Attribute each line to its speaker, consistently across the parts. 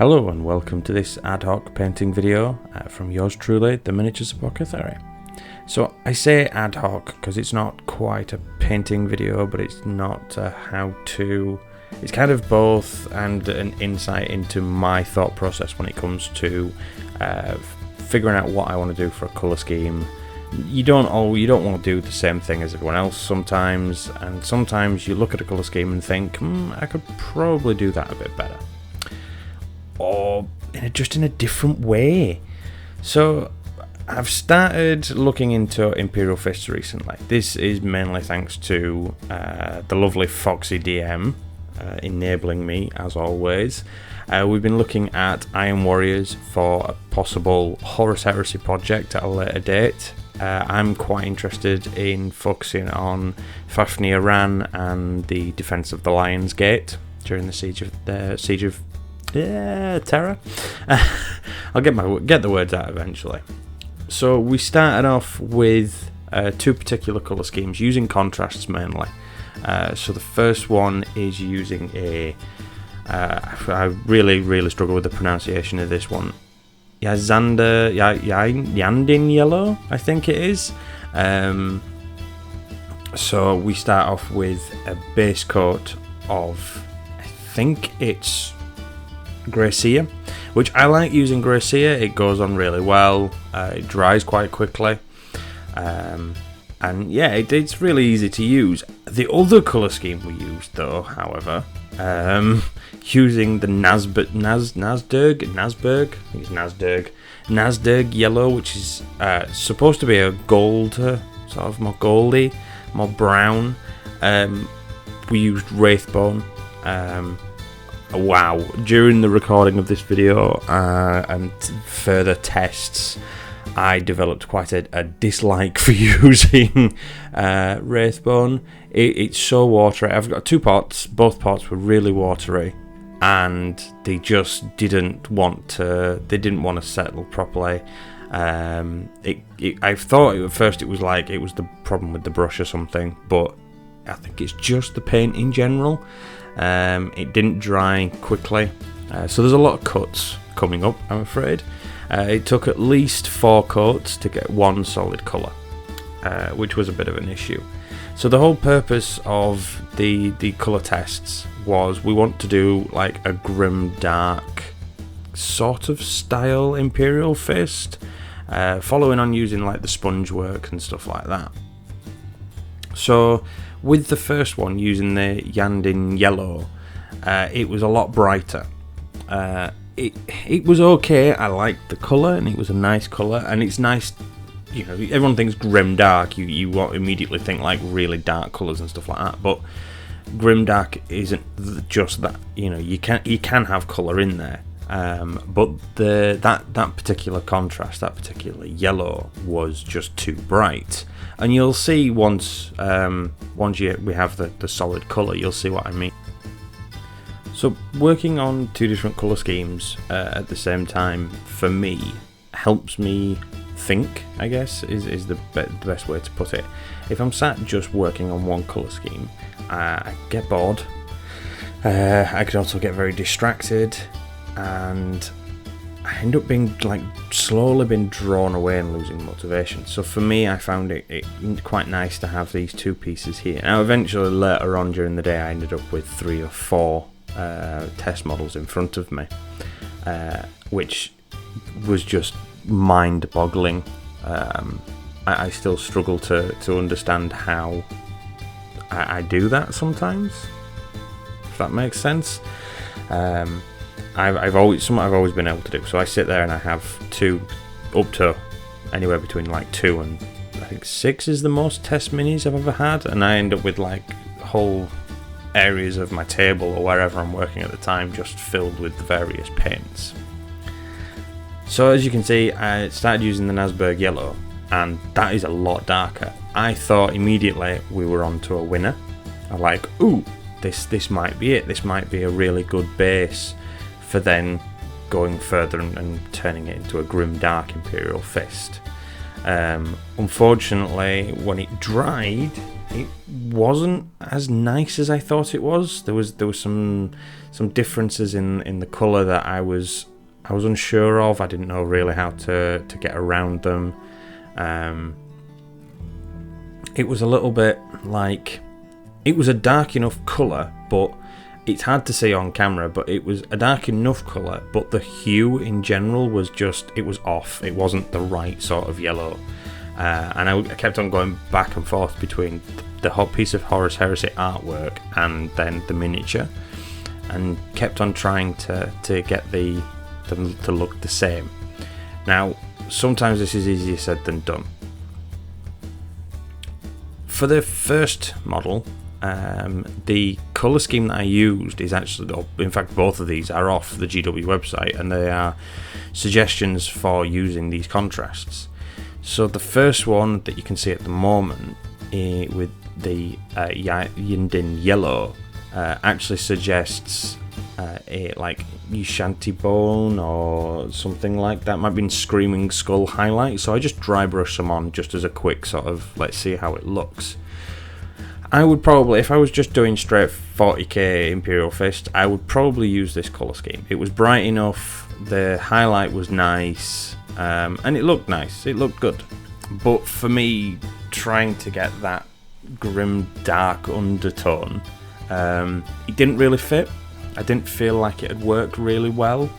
Speaker 1: Hello and welcome to this ad hoc painting video from yours truly, the Miniatures Apothecary. So I say ad hoc because it's not quite a painting video, but it's not a how-to. It's kind of both and an insight into my thought process when it comes to figuring out what I want to do for a colour scheme. You don't want to do the same thing as everyone else sometimes, and sometimes you look at a colour scheme and think, I could probably do that a bit better. Or just in a different way. So I've started looking into Imperial fists recently. This is mainly thanks to the lovely Foxy DM enabling me, as always. We've been looking at Iron Warriors for a possible Horus Heresy project at a later date. I'm quite interested in focusing on Fafnir Ran and the defence of the Lion's Gate during the siege of Terror. I'll get the words out eventually. So we started off with two particular colour schemes using contrasts mainly. So the first one is using I really struggle with the pronunciation of this one. Yandin Yellow, I think it is. So we start off with a base coat of, I think it's Gracia, which I like using Gracia. It goes on really well, it dries quite quickly, and yeah, it's really easy to use. The other colour scheme we used though, however, using the Nazdar Yellow, which is supposed to be a gold, sort of more goldy, more brown. We used Wraithbone. Wow, during the recording of this video and further tests, I developed quite a dislike for using Wraithbone. It's so watery. I've got two pots, both pots were really watery, and they just didn't want to settle properly. I thought at first it was the problem with the brush or something, but I think it's just the paint in general. It didn't dry quickly, so there's a lot of cuts coming up, I'm afraid. It took at least 4 coats to get one solid colour, which was a bit of an issue. So the whole purpose of the colour tests was we want to do like a grim dark sort of style Imperial fist, following on using like the sponge work and stuff like that. So with the first one, using the Yandin Yellow, it was a lot brighter. It was okay. I liked the colour, and it was a nice colour, and it's nice. You know, everyone thinks grim dark. You won't immediately think like really dark colours and stuff like that. But grim dark isn't just that. You know, you can have colour in there. But that particular contrast, that particular yellow, was just too bright. And you'll see once we have the solid colour, you'll see what I mean. So working on two different colour schemes at the same time, for me, helps me think, I guess, is the best way to put it. If I'm sat just working on one colour scheme, I get bored. I could also get very distracted, and I end up being slowly being drawn away and losing motivation. So for me, I found it quite nice to have these two pieces here. Now eventually later on during the day, I ended up with 3 or 4 test models in front of me, which was just mind-boggling. I still struggle to understand how I do that sometimes, if that makes sense. I've always been able to do. So I sit there and I have 2, up to anywhere between 2 and I think 6 is the most test minis I've ever had, and I end up with whole areas of my table or wherever I'm working at the time just filled with the various paints. So as you can see, I started using the Nazdar Yellow, and that is a lot darker. I thought immediately we were onto a winner. I'm like, ooh, this might be it. This might be a really good base for then going further and turning it into a grim dark Imperial fist. Unfortunately, when it dried, it wasn't as nice as I thought it was. There was some differences in the colour that I was unsure of. I didn't know really how to get around them. It was a little bit like, it was a dark enough colour, but it's hard to see on camera, but it was a dark enough colour, but the hue in general was it was off. It wasn't the right sort of yellow. And I kept on going back and forth between the whole piece of Horus Heresy artwork and then the miniature, and kept on trying to get them to look the same. Now, sometimes this is easier said than done. For the first model, the colour scheme that I used is actually, in fact both of these are off the GW website, and they are suggestions for using these contrasts. So the first one that you can see at the moment with the Nazdar Yellow actually suggests a like Ushanti bone or something like that. Might be in Screaming Skull highlight. So I just dry brush them on just as a quick sort of, let's see how it looks. I would probably, if I was just doing straight 40k Imperial Fist, I would probably use this colour scheme. It was bright enough, the highlight was nice, and it looked nice, it looked good. But for me, trying to get that grim dark undertone, it didn't really fit. I didn't feel like it had worked really well,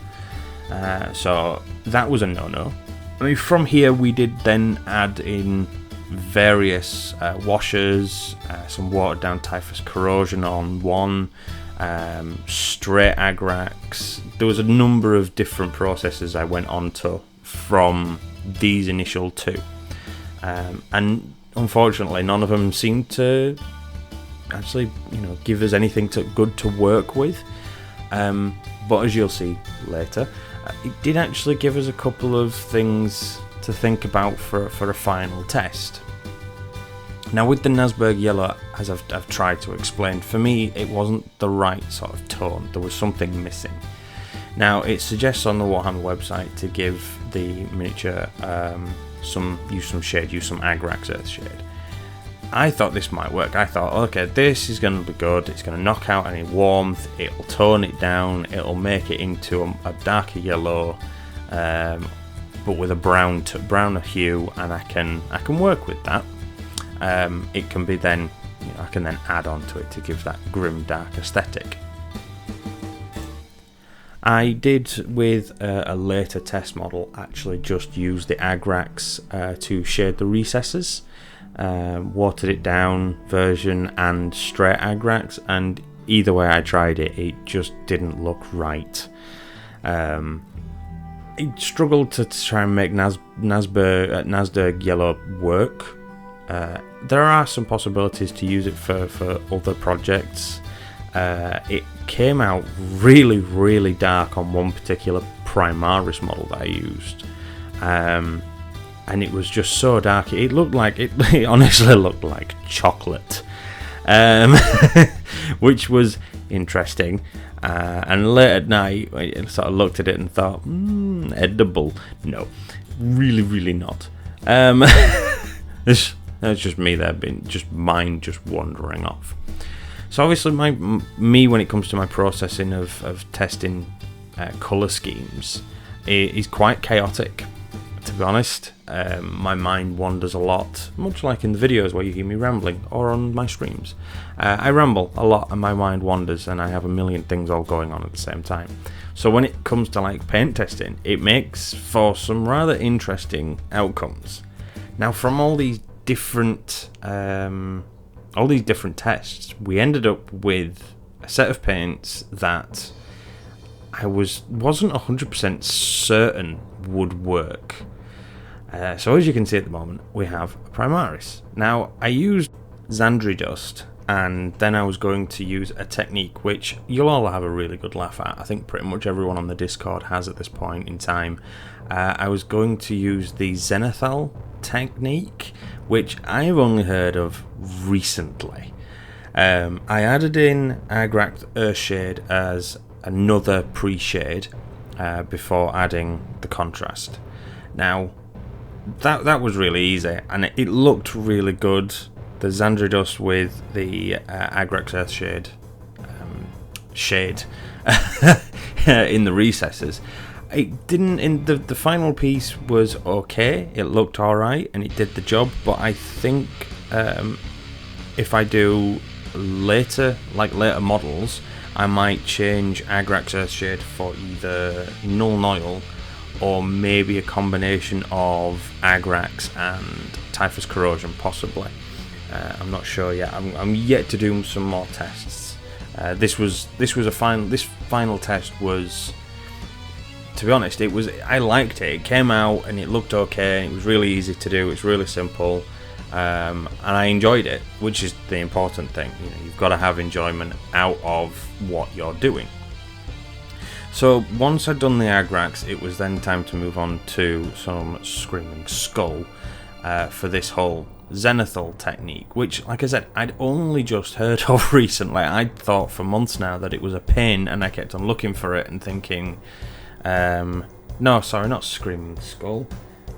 Speaker 1: so that was a no-no. I mean, from here we did then add in various washers, some watered down typhus corrosion on one, straight agrax. There was a number of different processes I went on to from these initial two, and unfortunately none of them seemed to actually give us anything good to work with, but as you'll see later, it did actually give us a couple of things to think about for a final test. Now with the Nazdar Yellow, as I've tried to explain, for me it wasn't the right sort of tone. There was something missing. Now it suggests on the Warhammer website to give the miniature use some Agrax Earth shade. I thought this might work. I thought, okay, this is going to be good. It's going to knock out any warmth. It'll tone it down. It'll make it into a darker yellow, but with a browner hue, and I can work with that. It can be then, I can then add on to it to give that grim dark aesthetic. I did with a later test model actually just use the Agrax to shade the recesses, watered it down version and straight Agrax, and either way I tried it, it just didn't look right. I struggled to try and make Nazdar Yellow work. There are some possibilities to use it for other projects. It came out really, really dark on one particular Primaris model that I used, and it was just so dark. It looked like it honestly looked like chocolate, which was interesting. And late at night, I sort of looked at it and thought, edible? No, really, really not. That's just me there, mind just wandering off. So obviously, me when it comes to my processing of testing colour schemes, it is quite chaotic. To be honest, my mind wanders a lot, much like in the videos where you hear me rambling, or on my streams. I ramble a lot and my mind wanders, and I have a million things all going on at the same time. So when it comes to like paint testing, it makes for some rather interesting outcomes. Now, from all these different tests, we ended up with a set of paints that I wasn't 100% certain would work. So as you can see at the moment, we have a Primaris. Now, I used Xandri dust, and then I was going to use a technique which you'll all have a really good laugh at. I think pretty much everyone on the Discord has at this point in time. I was going to use the Zenithal technique, which I've only heard of recently. I added in Agrax Earthshade as another pre-shade before adding the contrast. Now, that was really easy, and it looked really good. The Xandri dust with the Agrax Earthshade shade in the recesses. It didn't. In the final piece was okay. It looked all right, and it did the job. But I think if I do later models, I might change Agrax Earthshade for either Null Noil or maybe a combination of Agrax and Typhus Corrosion, possibly. I'm not sure yet. I'm yet to do some more tests. This final test was, to be honest, I liked it. It came out and it looked okay. It was really easy to do. It's really simple, and I enjoyed it, which is the important thing. You've got to have enjoyment out of what you're doing. So once I'd done the Agrax, it was then time to move on to some Screaming Skull for this whole Zenithal technique, which, like I said, I'd only just heard of recently. I'd thought for months now that it was a pain, and I kept on looking for it and thinking, no, sorry, not Screaming Skull.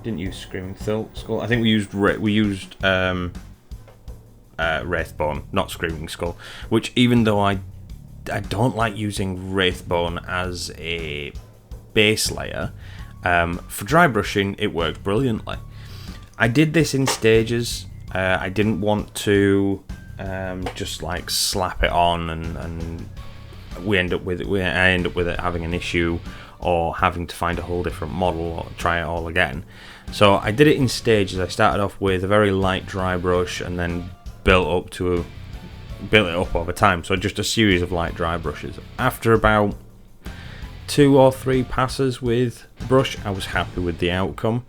Speaker 1: Didn't use Screaming Skull. I think we used Wraithbone, not Screaming Skull. Which, even though I don't like using Wraithbone as a base layer, for dry brushing it works brilliantly. I did this in stages. I didn't want to just like slap it on, and I end up with it having an issue, or having to find a whole different model or try it all again. So I did it in stages. I started off with a very light dry brush and then built it up over time. So just a series of light dry brushes. After about 2 or 3 passes with the brush, I was happy with the outcome.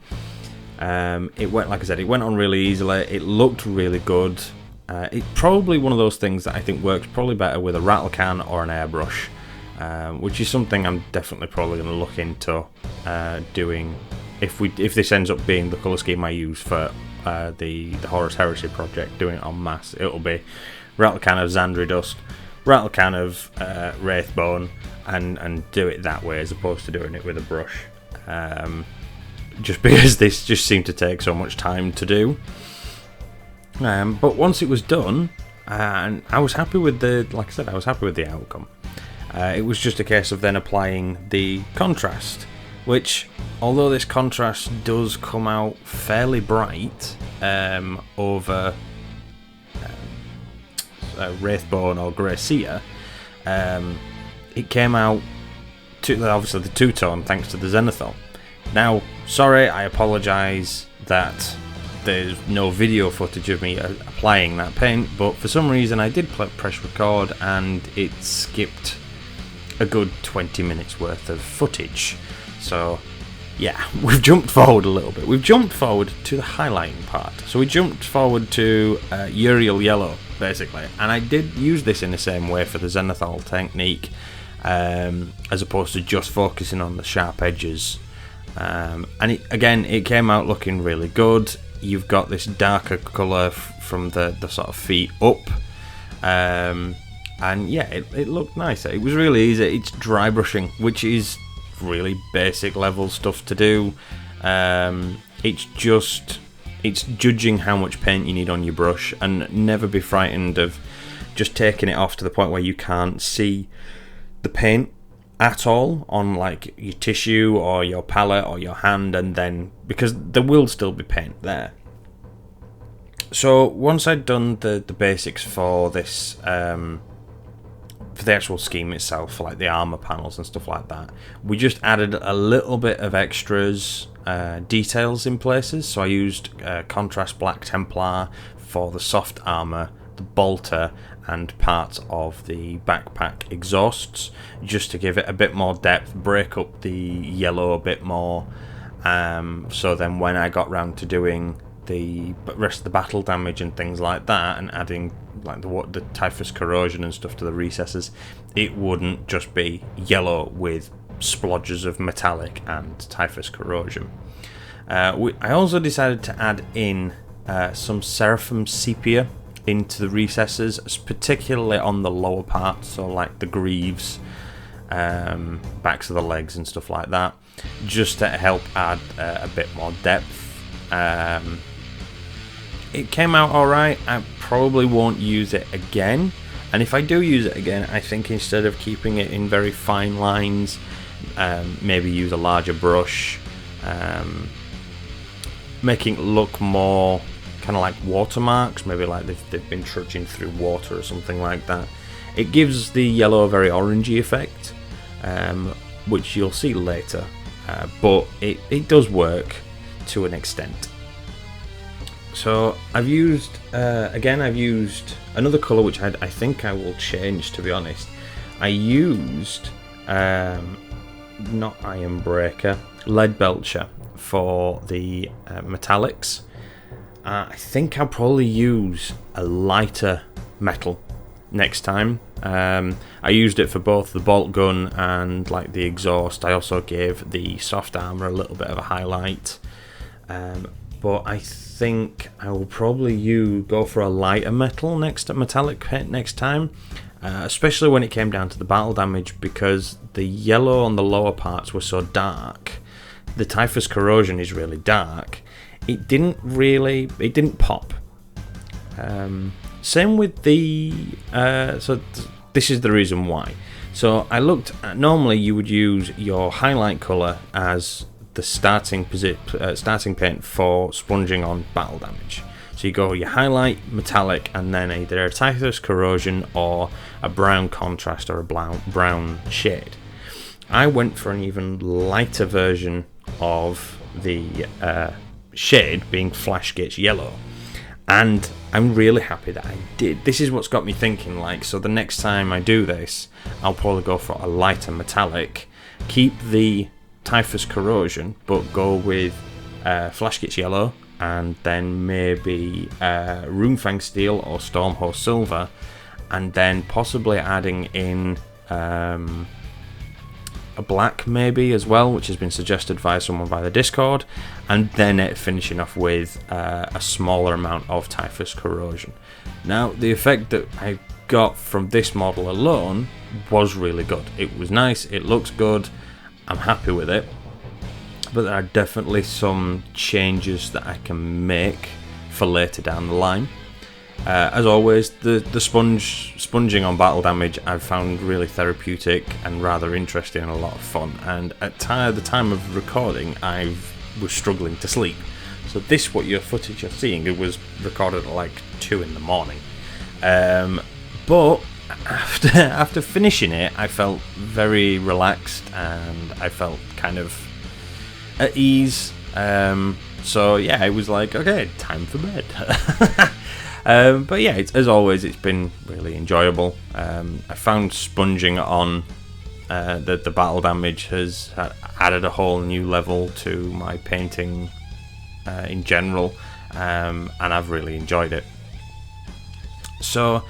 Speaker 1: It went, like I said, it went on really easily. It looked really good. It's probably one of those things that I think works probably better with a rattle can or an airbrush, which is something I'm definitely probably going to look into doing if this ends up being the colour scheme I use for the Horus Heresy project, doing it en masse. It'll be rattle can of Xandri dust, rattle can of Wraithbone, and do it that way as opposed to doing it with a brush. Just because this just seemed to take so much time to do. But once it was done, and I was happy with I was happy with the outcome. It was just a case of then applying the contrast, which, although this contrast does come out fairly bright over Wraithbone or Grey Seer, it came out obviously the two-tone thanks to the Zenithal. Now, sorry, I apologise that there's no video footage of me applying that paint, but for some reason I did press record and it skipped a good 20 minutes worth of footage. So yeah, we've jumped forward a little bit. We've jumped forward to the highlighting part. So we jumped forward to Imperial Yellow, basically, and I did use this in the same way for the Zenithal technique, as opposed to just focusing on the sharp edges. And it came out looking really good. You've got this darker colour from the sort of feet up, and yeah, it looked nice. It was really easy. It's dry brushing, which is really basic level stuff to do. It's judging how much paint you need on your brush, and never be frightened of just taking it off to the point where you can't see the paint at all on like your tissue or your palette or your hand, and then because there will still be paint there. So once I'd done the basics for this, for the actual scheme itself, for like the armor panels and stuff like that, we just added a little bit of extras, details in places. So I used contrast black Templar for the soft armor, the bolter, and parts of the backpack exhausts, just to give it a bit more depth, break up the yellow a bit more. So then when I got round to doing the rest of the battle damage and things like that, and adding like the Typhus Corrosion and stuff to the recesses, it wouldn't just be yellow with splodges of metallic and Typhus Corrosion. I also decided to add in some Seraphim Sepia into the recesses, particularly on the lower parts, so like the greaves, backs of the legs and stuff like that, just to help add a bit more depth It came out alright. I probably won't use it again, and if I do use it again, I think instead of keeping it in very fine lines, maybe use a larger brush, making it look more kind of like watermarks, maybe like they've been trudging through water or something like that. It gives the yellow a very orangey effect, which you'll see later, but it does work to an extent. So I've used, again, I've used another colour which I think I will change, to be honest. I used, not Iron Breaker, Lead Belcher for the metallics. I think I'll probably use a lighter metal next time. I used it for both the bolt gun and like the exhaust. I also gave the soft armour a little bit of a highlight. But I think I will probably go for a lighter metallic paint next time, especially when it came down to the battle damage, because the yellow on the lower parts were so dark. The Typhus Corrosion is really dark. It didn't pop. Same with the so this is the reason why. So I looked at, normally you would use your highlight colour as the starting paint for sponging on battle damage. So you go your highlight, metallic, and then either a Typhus Corrosion or a brown contrast or a brown shade. I went for an even lighter version of the shade, being Flashgate Yellow, and I'm really happy that I did. This is what's got me thinking, like, so the next time I do this, I'll probably go for a lighter metallic, keep the Typhus Corrosion, but go with Flashgate Yellow, and then maybe Runefang Steel or Stormhost Silver, and then possibly adding in a black maybe as well, which has been suggested by someone via the Discord, and then finishing off with a smaller amount of Typhus Corrosion. Now, the effect that I got from this model alone was really good. It was nice, it looks good, I'm happy with it, but there are definitely some changes that I can make for later down the line. As always, the sponging on battle damage I've found really therapeutic and rather interesting and a lot of fun, and at the time of recording I was struggling to sleep, so this your footage you're seeing, it was recorded at like 2 in the morning, but after finishing it I felt very relaxed and I felt kind of at ease, so yeah, it was like, okay, time for bed. But yeah, as always, it's been really enjoyable. I found sponging on the battle damage has added a whole new level to my painting in general, and I've really enjoyed it. So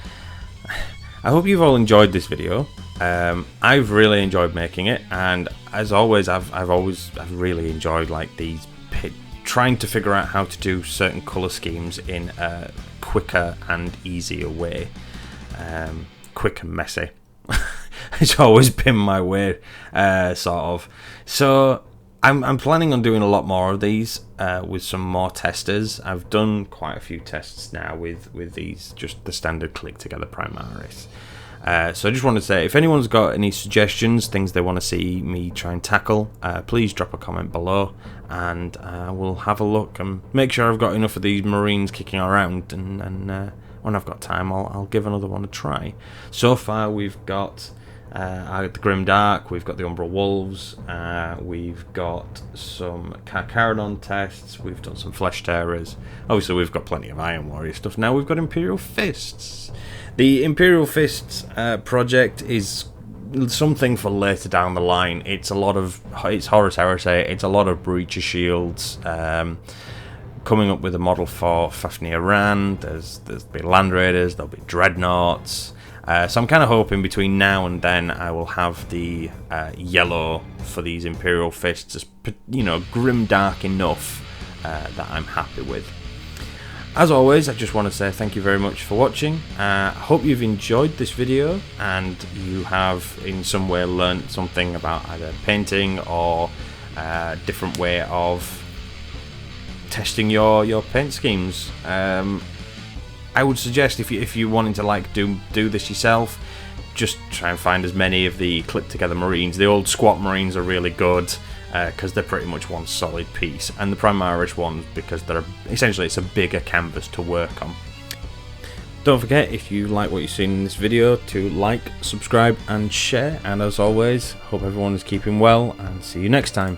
Speaker 1: I hope you've all enjoyed this video. I've really enjoyed making it, and as always, I've really enjoyed like these trying to figure out how to do certain colour schemes in a quicker and easier way. Quick and messy. It's always been my way, sort of. So I'm planning on doing a lot more of these with some more testers. I've done quite a few tests now with these, just the standard click together Primaris. So I just want to say, if anyone's got any suggestions, things they want to see me try and tackle, please drop a comment below, and we'll have a look and make sure I've got enough of these Marines kicking around, and when I've got time I'll give another one a try. So far we've got the Grim Dark, we've got the Umbral Wolves, we've got some Carcharodon tests, we've done some Flesh Tearers, obviously we've got plenty of Iron Warrior stuff. Now we've got Imperial Fists. The Imperial Fists project is something for later down the line. It's Horus Heresy, it's a lot of Breacher Shields, coming up with a model for Fafnir Ran, there'll be Land Raiders, there'll be Dreadnoughts, so I'm kind of hoping between now and then I will have the yellow for these Imperial Fists, as, grim dark enough that I'm happy with. As always, I just want to say thank you very much for watching. I hope you've enjoyed this video and you have in some way learnt something about either painting or a different way of testing your paint schemes. I would suggest if you wanting to like do this yourself, just try and find as many of the clip together Marines. The old squat Marines are really good because they're pretty much one solid piece, and the Primaris ones because they're essentially it's a bigger canvas to work on. Don't forget, if you like what you've seen in this video, to like, subscribe and share, and as always, hope everyone is keeping well and see you next time.